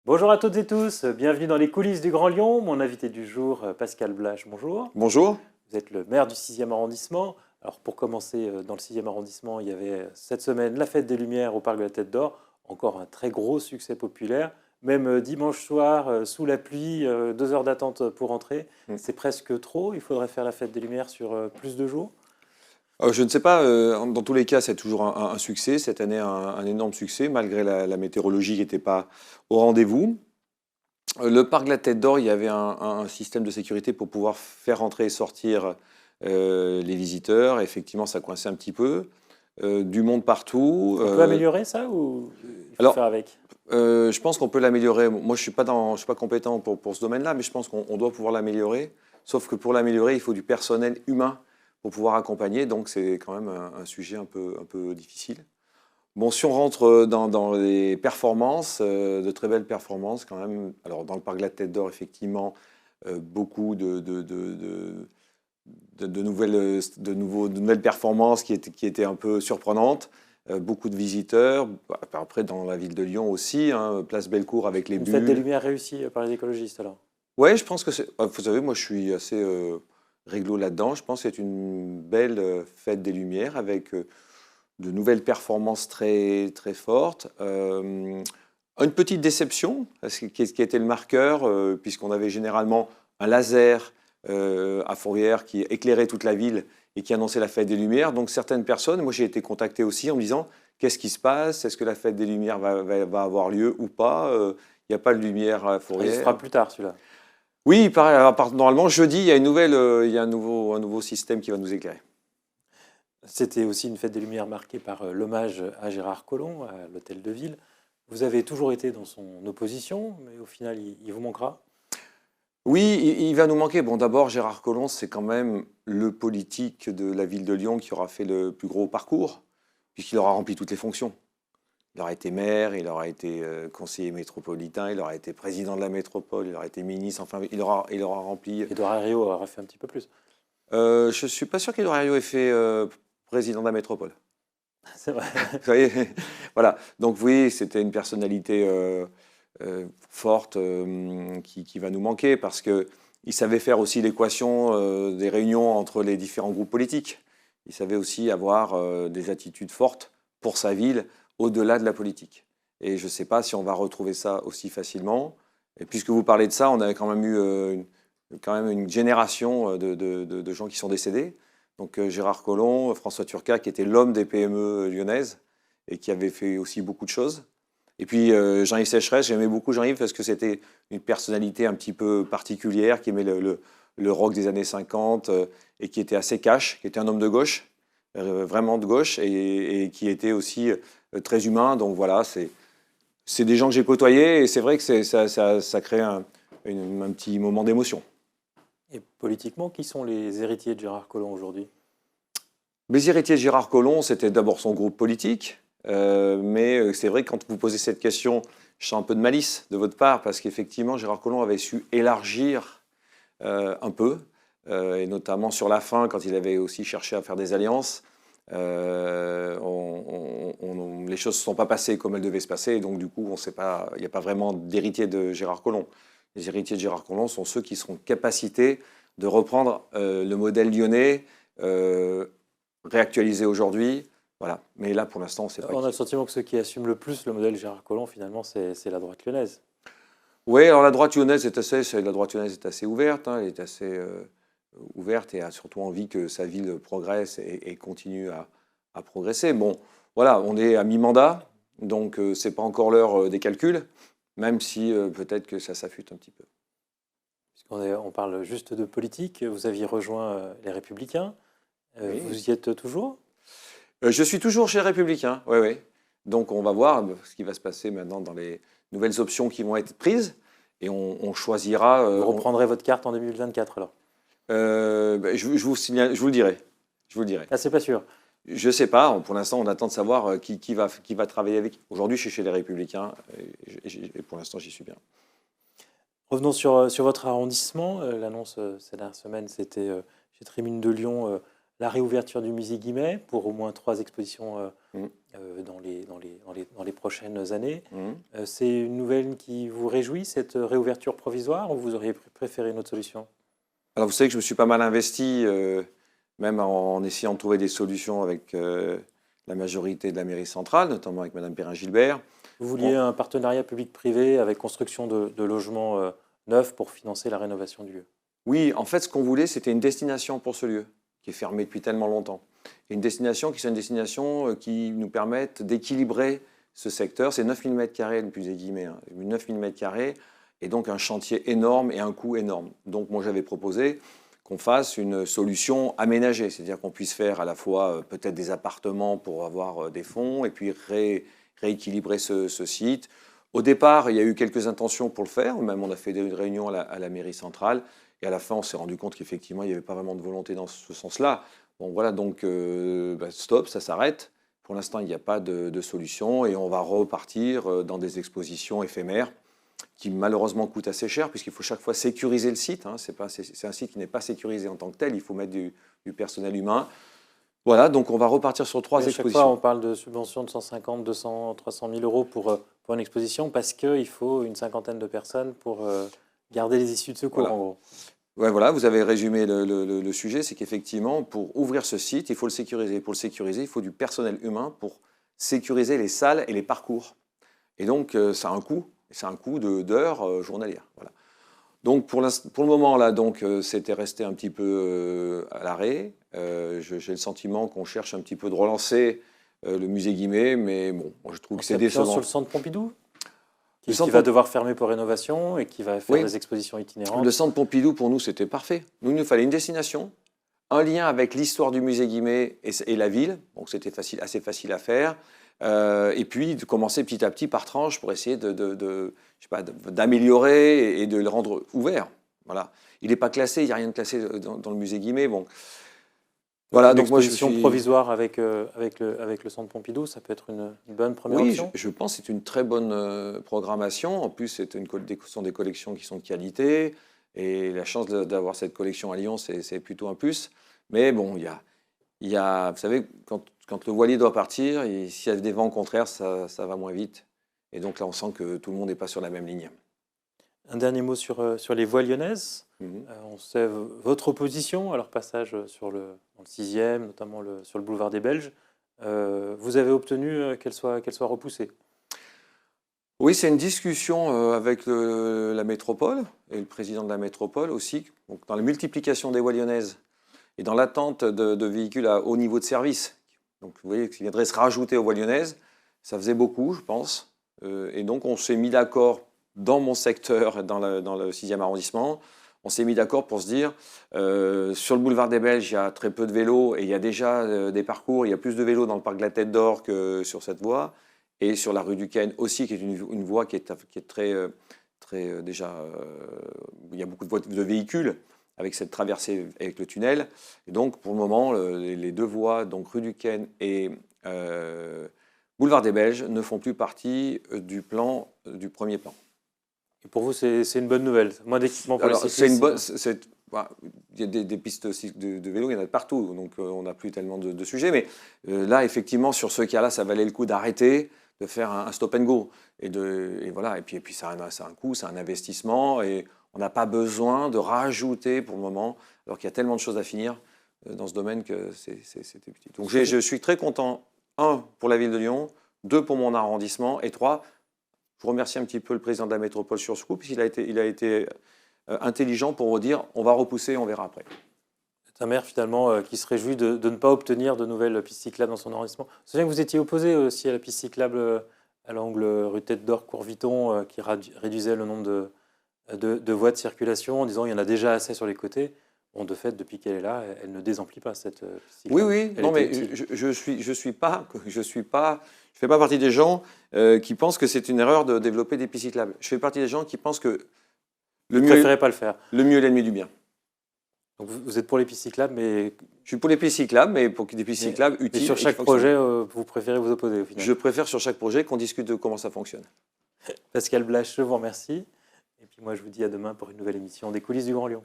Bonjour à toutes et tous, bienvenue dans les coulisses du Grand Lyon. Mon invité du jour, Pascal Blache, bonjour. Bonjour. Vous êtes le maire du 6e arrondissement. Alors pour commencer, dans le 6e arrondissement, il y avait cette semaine la fête des Lumières au Parc de la Tête d'Or. Encore un très gros succès populaire. Même dimanche soir, sous la pluie, 2 heures d'attente pour entrer. Mm. C'est presque trop. Il faudrait faire la fête des Lumières sur plus de jours. Je ne sais pas, dans tous les cas, c'est toujours un succès. Cette année, un énorme succès, malgré la météorologie qui n'était pas au rendez-vous. Le parc de la Tête d'Or, il y avait un système de sécurité pour pouvoir faire entrer et sortir les visiteurs. Effectivement, ça coinçait un petit peu. Du monde partout. On peut améliorer ça ou il faut alors, faire avec? je pense qu'on peut l'améliorer. Moi, je suis pas compétent pour ce domaine-là, mais je pense qu'on doit pouvoir l'améliorer. Sauf que pour l'améliorer, il faut du personnel humain pour pouvoir accompagner. Donc, c'est quand même un sujet un peu difficile. Bon, si on rentre dans les performances, de très belles performances quand même. Alors, dans le parc de la Tête d'Or, effectivement, beaucoup de nouvelles performances qui étaient un peu surprenantes. Beaucoup de visiteurs. Après, dans la ville de Lyon aussi, hein, Place Bellecour avec les Une fête des bulles. Lumières réussie par les écologistes alors? Ouais, je pense que c'est. Vous savez, moi, je suis assez réglo là-dedans. Je pense que c'est une belle fête des Lumières avec de nouvelles performances très, très fortes. Une petite déception, qui était le marqueur, puisqu'on avait généralement un laser à Fourrière qui éclairait toute la ville et qui annonçait la fête des Lumières. Donc certaines personnes, moi j'ai été contacté aussi en me disant qu'est-ce qui se passe? Est-ce que la fête des Lumières va avoir lieu ou pas? Il n'y a pas de lumière à Il se Fourrière. fera plus tard celui-là. Oui, pareil. Normalement, jeudi, il y a il y a un nouveau système qui va nous éclairer. C'était aussi une fête des Lumières marquée par l'hommage à Gérard Collomb, à l'Hôtel de Ville. Vous avez toujours été dans son opposition, mais au final, il vous manquera. Oui, il va nous manquer. Bon, d'abord, Gérard Collomb, c'est quand même le politique de la ville de Lyon qui aura fait le plus gros parcours, puisqu'il aura rempli toutes les fonctions. Il aura été maire, il aura été conseiller métropolitain, il aura été président de la métropole, il aura été ministre, enfin, il aura rempli. Édouard Herriot aura fait un petit peu plus. Je ne suis pas sûr qu'Édouard Herriot ait fait président de la métropole. C'est vrai. Vous voyez, voilà. Donc oui, c'était une personnalité forte qui va nous manquer parce que il savait faire aussi l'équation des réunions entre les différents groupes politiques. Il savait aussi avoir des attitudes fortes pour sa ville au-delà de la politique. Et je ne sais pas si on va retrouver ça aussi facilement. Et puisque vous parlez de ça, on avait quand même eu quand même une génération de gens qui sont décédés. Donc Gérard Collomb, François Turcat, qui était l'homme des PME lyonnaises et qui avait fait aussi beaucoup de choses. Et puis Jean-Yves Sécheresse, j'aimais beaucoup Jean-Yves parce que c'était une personnalité un petit peu particulière, qui aimait le rock des années 50 et qui était assez cash, qui était un homme de gauche, vraiment de gauche, et qui était aussi très humain. Donc voilà, c'est des gens que j'ai côtoyés et c'est vrai que ça crée un petit moment d'émotion. Et politiquement, qui sont les héritiers de Gérard Collomb aujourd'hui? Les héritiers de Gérard Collomb, c'était d'abord son groupe politique. Mais c'est vrai que quand vous posez cette question, je sens un peu de malice de votre part, parce qu'effectivement, Gérard Collomb avait su élargir un peu, et notamment sur la fin, quand il avait aussi cherché à faire des alliances. Les choses ne se sont pas passées comme elles devaient se passer, et donc du coup, on sait pas, il n'y a pas vraiment d'héritiers de Gérard Collomb. Les héritiers de Gérard Collomb sont ceux qui seront en capacité de reprendre le modèle lyonnais, réactualisé aujourd'hui. Voilà. Mais là, pour l'instant, on ne sait pas On a qui. le sentiment que ceux qui assument le plus le modèle Gérard Collomb, finalement, c'est la droite lyonnaise. Oui, alors la droite lyonnaise est assez ouverte, hein, elle est assez ouverte et a surtout envie que sa ville progresse et continue à progresser. Bon, voilà, on est à mi-mandat, donc c'est pas encore l'heure des calculs, même si peut-être que ça s'affûte un petit peu. On parle juste de politique. Vous aviez rejoint les Républicains. Oui. Vous y êtes toujours? Je suis toujours chez les Républicains, oui, oui. Donc on va voir ce qui va se passer maintenant dans les nouvelles options qui vont être prises et on choisira. Vous reprendrez votre carte en 2024 alors? Je vous le dirai. Je vous le dirai. Ah, c'est pas sûr. Je ne sais pas. Pour l'instant, on attend de savoir qui va travailler avec. Aujourd'hui, je suis chez les Républicains et pour l'instant, j'y suis bien. Revenons sur votre arrondissement. L'annonce ces dernières semaines, c'était chez Trémine de Lyon, la réouverture du musée Guimet pour au moins 3 expositions Mmh. dans les prochaines années. Mmh. C'est une nouvelle qui vous réjouit, cette réouverture provisoire, ou vous auriez préféré une autre solution? Alors, vous savez que je me suis pas mal investi, même en essayant de trouver des solutions avec la majorité de la mairie centrale, notamment avec Madame Perrin-Gilbert. Vous vouliez un partenariat public-privé avec construction de logements neufs pour financer la rénovation du lieu. Oui, en fait, ce qu'on voulait, c'était une destination pour ce lieu, qui est fermé depuis tellement longtemps. Et une destination qui soit une destination qui nous permette d'équilibrer ce secteur. C'est 9 000 m² le musée Guimet, 9 000 m², et donc un chantier énorme et un coût énorme. Donc moi, j'avais proposé qu'on fasse une solution aménagée, c'est-à-dire qu'on puisse faire à la fois peut-être des appartements pour avoir des fonds, et puis rééquilibrer ce site. Au départ, il y a eu quelques intentions pour le faire, même on a fait des réunions à la mairie centrale, et à la fin, on s'est rendu compte qu'effectivement, il n'y avait pas vraiment de volonté dans ce sens-là. Bon, voilà, donc stop, ça s'arrête. Pour l'instant, il n'y a pas de solution, et on va repartir dans des expositions éphémères qui malheureusement coûtent assez cher, puisqu'il faut chaque fois sécuriser le site. Hein. C'est un site qui n'est pas sécurisé en tant que tel, il faut mettre du personnel humain. Voilà, donc on va repartir sur 3 expositions. À chaque fois, on parle de subventions de 150, 200, 300 000 euros pour une exposition, parce qu'il faut une cinquantaine de personnes pour garder les issues de secours, Voilà. en gros. Ouais, voilà, vous avez résumé le sujet, c'est qu'effectivement, pour ouvrir ce site, il faut le sécuriser. Pour le sécuriser, il faut du personnel humain pour sécuriser les salles et les parcours. Et donc, ça a un coût. C'est un coût d'heures journalières. Voilà. Donc, pour le moment, là, c'était resté un petit peu à l'arrêt. J'ai le sentiment qu'on cherche un petit peu de relancer le musée Guimet, mais bon, je trouve que c'est décevant. Sur le centre Pompidou qui va devoir fermer pour rénovation et qui va faire des expositions itinérantes. Le centre Pompidou, pour nous, c'était parfait. Nous, il nous fallait une destination, un lien avec l'histoire du musée Guimet et la ville, donc c'était assez facile à faire. Et puis de commencer petit à petit par tranche pour essayer d'améliorer et de le rendre ouvert. Voilà. Il n'est pas classé, il n'y a rien de classé dans le musée Guimet. Bon. Voilà, donc moi, provisoire avec le centre Pompidou, ça peut être une bonne première option. Oui, je pense que c'est une très bonne programmation. En plus, ce sont des collections qui sont de qualité. Et la chance d'avoir cette collection à Lyon, c'est plutôt un plus. Mais bon, il y a, vous savez, quand le voilier doit partir, s'il y a des vents contraires, ça va moins vite. Et donc là, on sent que tout le monde n'est pas sur la même ligne. Un dernier mot sur les voies lyonnaises. On sait votre opposition à leur passage dans le 6e, notamment sur le boulevard des Belges. Vous avez obtenu qu'elle soit repoussée. Oui, c'est une discussion avec la métropole et le président de la métropole aussi. Donc, dans la multiplication des voies lyonnaises et dans l'attente de véhicules à haut niveau de service. Donc, vous voyez qu'il viendrait se rajouter aux voies lyonnaises. Ça faisait beaucoup, je pense. Et donc, on s'est mis d'accord dans mon secteur, dans le 6e arrondissement. On s'est mis d'accord pour se dire, sur le boulevard des Belges, il y a très peu de vélos et il y a déjà des parcours. Il y a plus de vélos dans le parc de la Tête d'Or que sur cette voie. Et sur la rue du Ken aussi, qui est une voie qui est très déjà... il y a beaucoup de véhicules avec cette traversée avec le tunnel. Et donc, pour le moment, les 2 voies, donc rue du Ken et boulevard des Belges, ne font plus partie du premier plan. Et pour vous, c'est une bonne nouvelle. Moins d'équipement pour les cyclistes. Il y a des pistes de vélo, il y en a partout, donc on n'a plus tellement de sujets. Mais là, effectivement, sur ce cas-là, ça valait le coup d'arrêter, de faire un stop and go. Et voilà. Et puis ça a un coût, c'est un investissement, et on n'a pas besoin de rajouter pour le moment, alors qu'il y a tellement de choses à finir dans ce domaine que c'était petit. Donc je suis très content, 1, pour la ville de Lyon, 2, pour mon arrondissement, et 3, je remercie un petit peu le président de la métropole sur ce coup, puisqu'il a été intelligent pour dire on va repousser, on verra après. C'est un maire finalement qui se réjouit de ne pas obtenir de nouvelles pistes cyclables dans son arrondissement. Vous savez que vous étiez opposé aussi à la piste cyclable à l'angle rue Tête d'Or, Courviton, qui réduisait le nombre de voies de circulation en disant il y en a déjà assez sur les côtés. Bon, de fait, depuis qu'elle est là, elle ne désemplit pas cette piste cyclable. Oui, non, mais je fais pas partie des gens qui pensent que c'est une erreur de développer des pistes cyclables. Je fais partie des gens qui pensent que vous ne préférez pas le faire. Le mieux est l'ennemi du bien. Donc vous êtes pour les pistes cyclables, mais... Je suis pour les pistes cyclables, mais pour des pistes cyclables utiles. Et sur chaque projet, vous préférez vous opposer au final? Je préfère sur chaque projet qu'on discute de comment ça fonctionne. Pascal Blache, je vous remercie. Et puis moi, je vous dis à demain pour une nouvelle émission des coulisses du Grand Lyon.